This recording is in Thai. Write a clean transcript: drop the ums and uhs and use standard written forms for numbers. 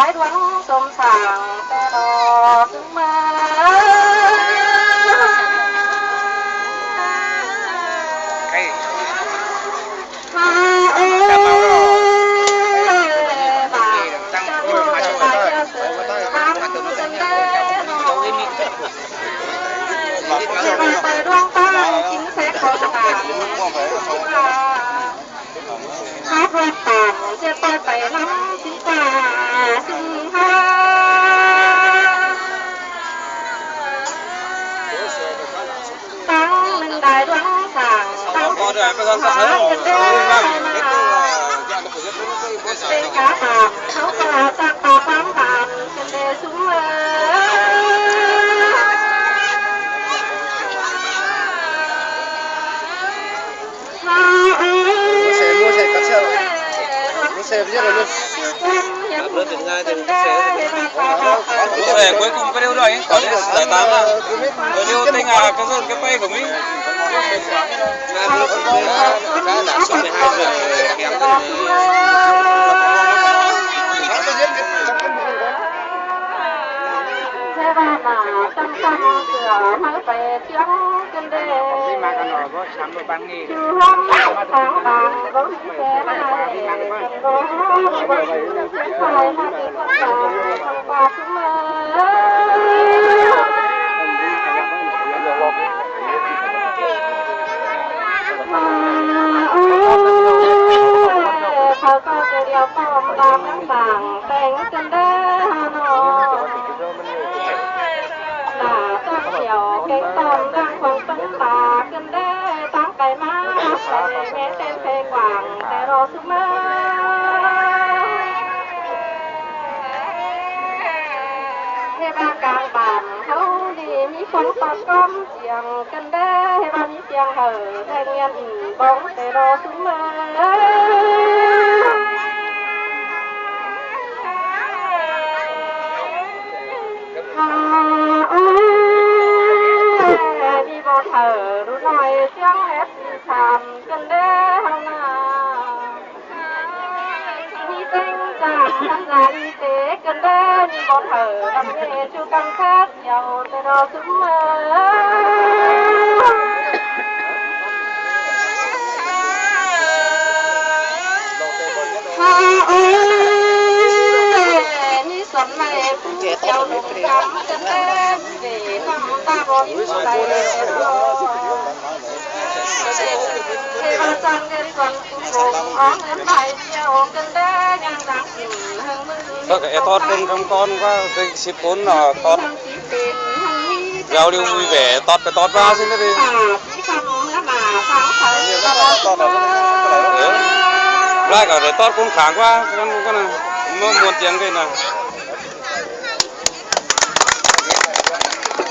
ายดวงสมสางแต่รอถึงมาไปดวงตาจิงแสกของตาหาพระตาจะไปล้ำสิตาสิงหาตั้งมันได้ดวงสางตั้งหาจะได้เป็นกาตาเขาตาจากตาปั๊มตามกันเดสุเมcuối cùng cái điều đó anh có thể giải tán là cái điều tình cái dân cái bay của mình cái là số 12 giờ kém thế ba mà tâm tâm sửa mới về tiếng kinh đê mà cái nồi có sắm được ban nghỉ chưa hôm tháng vàng vẫn xe này cần có phải mà bị con không qua chúngเขาก็จะเดียวป้อมตามน้ำต่างแต่งกันได้ฮานอหน้าตั้งเขียวเก่งตอมดังคงตั้งตากันได้ตั้งไก่มาใส่แม่เต้นเพลงหวังแต่รอสุมาเฮบากลางบ้านเขาดีมีคนตอนก้มเสียงกันได้เฮบามีเสียงเห่อแทงเงียนบ้องแต่รอสุมามีบ่เธอรู้หน่อยเสียงแอบสีชามกันเด้อเฮานามีเต็งจากทันใจเตะกันเด้อมีบ่เธอดำเนชูกังคัดเยาแต่รอซุมเมอนี่สนในผู้เจ้าหนุ่มจำกันเด้อเดี๋ยวน้ำตาบ่มีใจรอเทวจันทร์เงินก่อนกุ้งอ้อมเงินใบเดียวกันได้ยังรักอยู่หังมือ cái tọt con cái ship con là tọt giao lưu vui vẻ tọt cái tọt vào xin đi lại cả để tọt con kháng qua con này muốn tiền cái nào